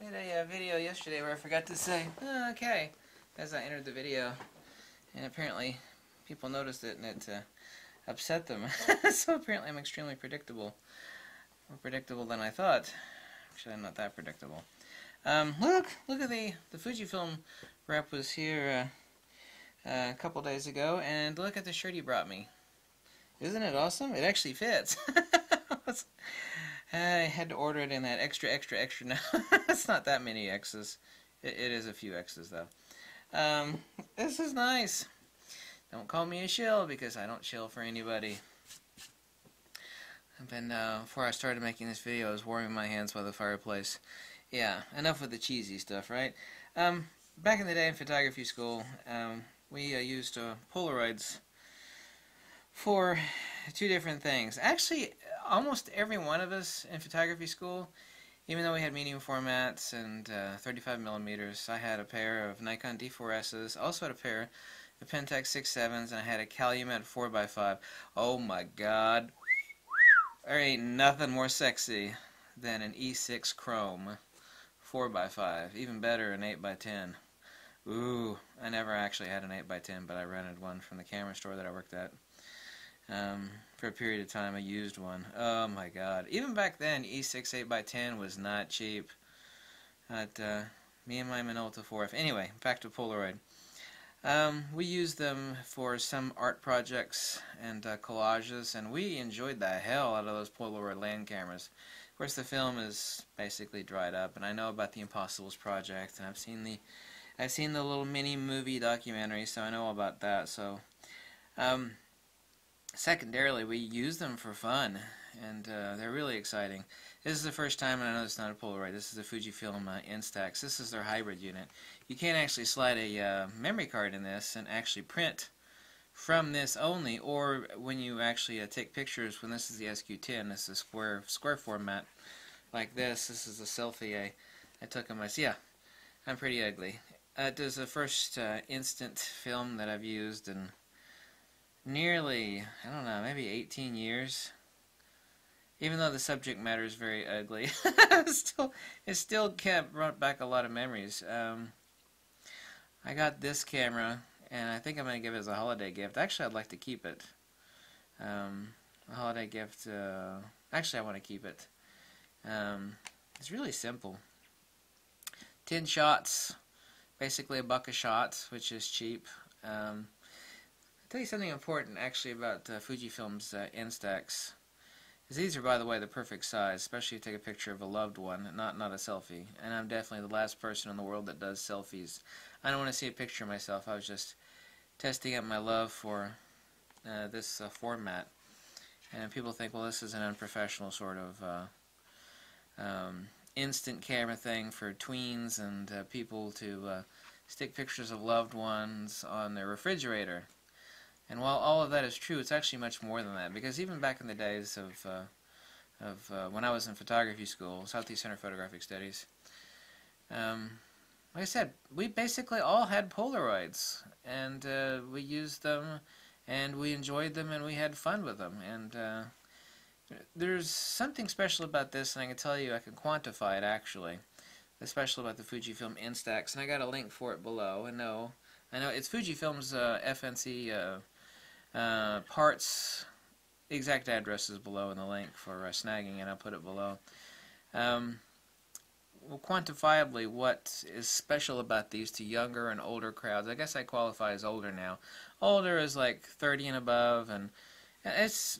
Did a video yesterday where I forgot to say okay as I entered the video, and apparently people noticed it and it upset them. So apparently I'm extremely predictable, more predictable than I thought. Actually, I'm not that predictable. Look at the Fujifilm rep was here a couple days ago, and look at the shirt he brought me. Isn't it awesome? It actually fits. I had to order it in that extra now. It's not that many X's. It is a few X's though. This is nice. Don't call me a shill because I don't shill for anybody. I've been, before I started making this video, I was warming my hands by the fireplace. Yeah, enough with the cheesy stuff, right? Back in the day in photography school, we used Polaroids for two different things. Actually, almost every one of us in photography school, even though we had medium formats and 35 millimeters, I had a pair of Nikon D4S's, also had a pair of Pentax 6.7s, and I had a Calumet 4x5. Oh my god, there ain't nothing more sexy than an E6 Chrome 4x5. Even better, an 8x10. Ooh, I never actually had an 8x10, but I rented one from the camera store that I worked at. For a period of time, I used one. Oh my god. Even back then, E6 8x10 was not cheap. At me and my Minolta 4F. Anyway, back to Polaroid. We used them for some art projects and collages, and we enjoyed the hell out of those Polaroid land cameras. Of course, the film is basically dried up, and I know about the Impossibles project, and I've seen the little mini movie documentary, so I know about that. So, secondarily, we use them for fun, and they're really exciting. This is the first time, and I know it's not a Polaroid, this is a Fujifilm Instax. This is their hybrid unit. You can't actually slide a memory card in this and actually print from this only, or when you actually take pictures, when this is the SQ10, this is a square format like this. This is a selfie I took of myself. Yeah, I'm pretty ugly. It is the first instant film that I've used in nearly, I don't know, maybe 18 years. Even though the subject matter is very ugly, it still brought back a lot of memories. I got this camera, and I think I'm going to give it as a holiday gift. Actually, I'd like to keep it. A holiday gift. Actually, I want to keep it. It's really simple. 10 shots, basically $1 a shot, which is cheap. I'll tell you something important actually about Fujifilm's Instax. These are, by the way, the perfect size, especially if you take a picture of a loved one, not a selfie. And I'm definitely the last person in the world that does selfies. I don't want to see a picture of myself. I was just testing out my love for this format. And people think, well, this is an unprofessional sort of instant camera thing for tweens and people to stick pictures of loved ones on their refrigerator. And while all of that is true, it's actually much more than that, because even back in the days of when I was in photography school, Southeast Center Photographic Studies, like I said, we basically all had Polaroids, and we used them, and we enjoyed them, and we had fun with them. And there's something special about this, and I can tell you, I can quantify it actually. The special about the Fujifilm Instax, and I got a link for it below. And I know it's Fujifilm's FNC parts. Exact address is below in the link for snagging, and I'll put it below. Well, quantifiably, what is special about these to younger and older crowds? I guess I qualify as older now. Older is like 30 and above, and this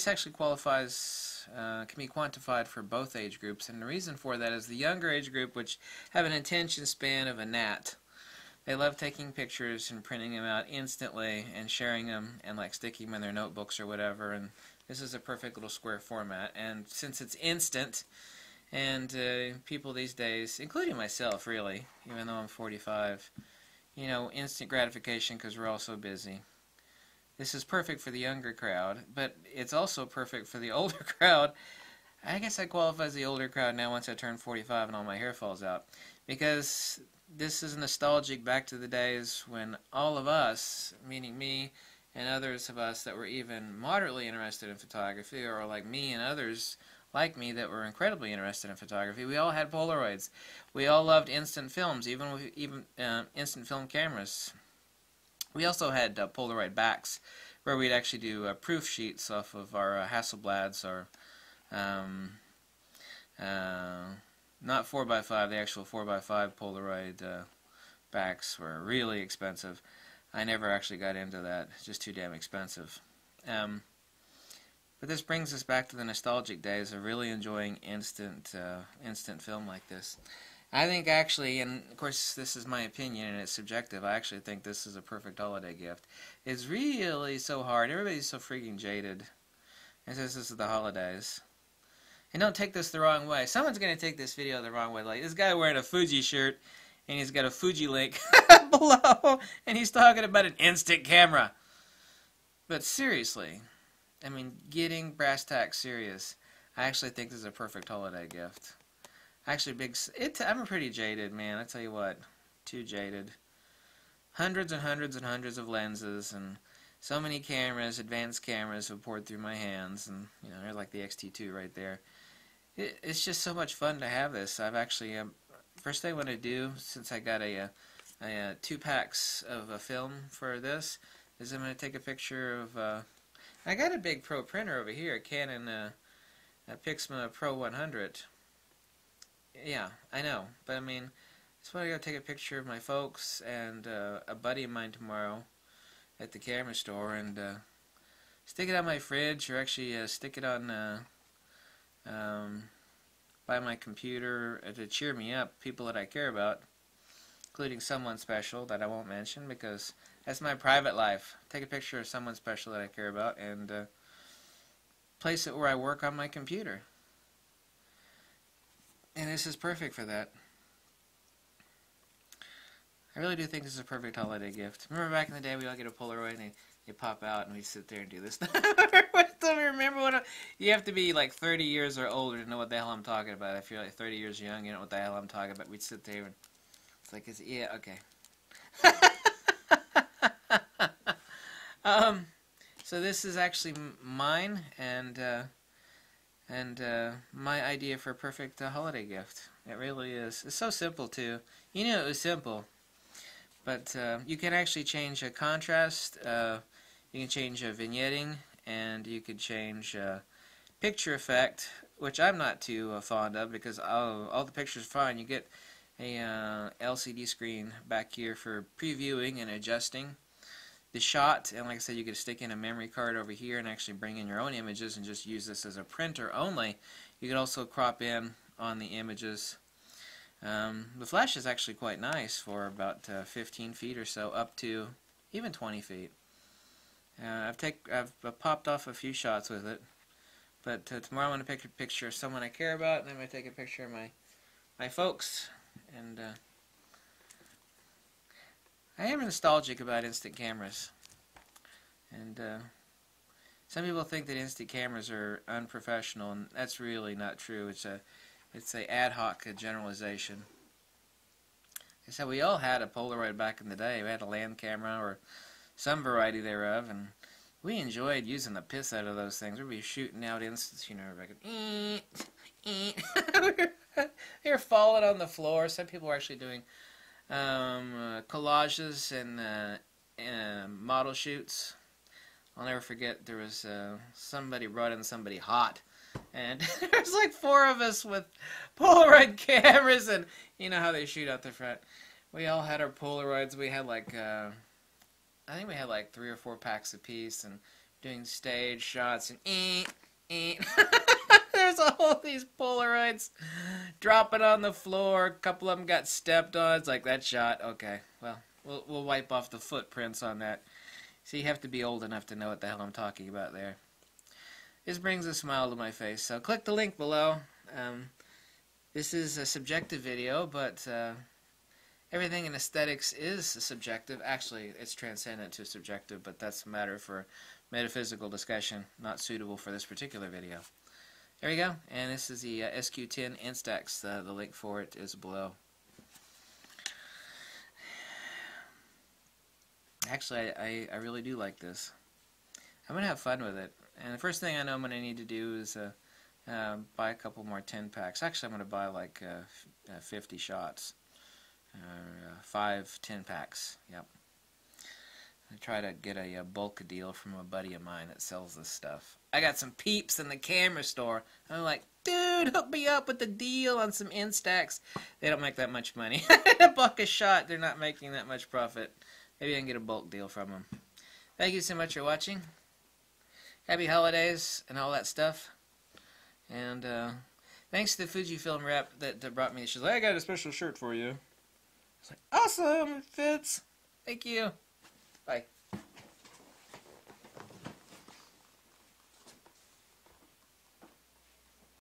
actually qualifies, can be quantified for both age groups. And the reason for that is the younger age group, which have an attention span of a gnat. They love taking pictures and printing them out instantly and sharing them and like sticking them in their notebooks or whatever. And this is a perfect little square format. And since it's instant, and people these days, including myself really, even though I'm 45, you know, instant gratification because we're all so busy. This is perfect for the younger crowd, but it's also perfect for the older crowd. I guess I qualify as the older crowd now once I turn 45 and all my hair falls out, because this is nostalgic back to the days when all of us, meaning me and others of us that were even moderately interested in photography, or like me and others like me that were incredibly interested in photography. We all had Polaroids. We all loved instant films, even instant film cameras. We also had Polaroid backs, where we'd actually do proof sheets off of our Hasselblads, or not 4x5, the actual 4x5 Polaroid backs were really expensive. I never actually got into that. It's just too damn expensive. But this brings us back to the nostalgic days of really enjoying instant film like this. I think actually, and of course this is my opinion and it's subjective, I actually think this is a perfect holiday gift. It's really so hard. Everybody's so freaking jaded. It says this is the holidays. And don't take this the wrong way. Someone's going to take this video the wrong way. Like this guy wearing a Fuji shirt, and he's got a Fuji link below, and he's talking about an instant camera. But seriously, I mean, getting brass tacks serious, I actually think this is a perfect holiday gift. Actually, I'm pretty jaded, man. I tell you what, too jaded. Hundreds and hundreds and hundreds of lenses, and so many cameras, advanced cameras have poured through my hands, and you know, there's like the X-T2 right there. It's just so much fun to have this. I've actually, first thing I want to do, since I got a 2 packs of film for this, is I'm going to take a picture of, I got a big Pro printer over here, a Canon Pixma Pro 100. Yeah, I know, but I mean, that's why I got to take a picture of my folks and a buddy of mine tomorrow at the camera store, and stick it on my fridge, or actually stick it on by my computer to cheer me up, people that I care about, including someone special that I won't mention because that's my private life. Take a picture of someone special that I care about and place it where I work on my computer. And this is perfect for that. I really do think this is a perfect holiday gift. Remember back in the day we all get a Polaroid and they pop out and we sit there and do this. Remember what? You have to be like 30 years or older to know what the hell I'm talking about. If you're like 30 years young, you know what the hell I'm talking about. We'd sit there and it's like, yeah, okay. So this is actually mine and my idea for a perfect holiday gift. It really is. It's so simple too. You knew it was simple, but you can actually change a contrast. You can change vignetting, and you could change picture effect, which I'm not too fond of because all the pictures are fine. You get a LCD screen back here for previewing and adjusting the shot, and like I said, you could stick in a memory card over here and actually bring in your own images and just use this as a printer only. You could also crop in on the images. The flash is actually quite nice for about 15 feet or so, up to even 20 feet. I've popped off a few shots with it, but tomorrow I'm going to pick a picture of someone I care about, and then I'm going to take a picture of my folks. And I am nostalgic about instant cameras, and some people think that instant cameras are unprofessional, and that's really not true. It's a ad hoc generalization. Like I said, we all had a Polaroid back in the day. We had a land camera or some variety thereof, and we enjoyed using the piss out of those things. We'd be shooting out instants, you know, like they were falling on the floor. Some people were actually doing collages and model shoots. I'll never forget, there was somebody brought in somebody hot, and there was like 4 of us with Polaroid cameras, and you know how they shoot out the front. We all had our Polaroids. We had like I think we had like 3 or 4 packs apiece, and doing stage shots, and there's all these Polaroids dropping on the floor. A couple of them got stepped on. It's like, that shot, okay, well, we'll wipe off the footprints on that. So you have to be old enough to know what the hell I'm talking about there. This brings a smile to my face. So click the link below. This is a subjective video, but everything in aesthetics is subjective. Actually, it's transcendent to subjective, but that's a matter for metaphysical discussion, not suitable for this particular video. There you go, and this is the SQ10 Instax. The link for it is below. Actually, I really do like this. I'm going to have fun with it. And the first thing I know I'm going to need to do is buy a couple more 10 packs. Actually, I'm going to buy like 50 shots. 5 10 packs. Yep. I try to get a bulk deal from a buddy of mine that sells this stuff. I got some peeps in the camera store. I'm like, dude, hook me up with the deal on some Instax. They don't make that much money. $1 a shot, they're not making that much profit. Maybe I can get a bulk deal from them. Thank you so much for watching. Happy holidays and all that stuff. And thanks to the Fujifilm rep that brought me. She's like, I got a special shirt for you. It's like, awesome, it fits. Thank you. Bye.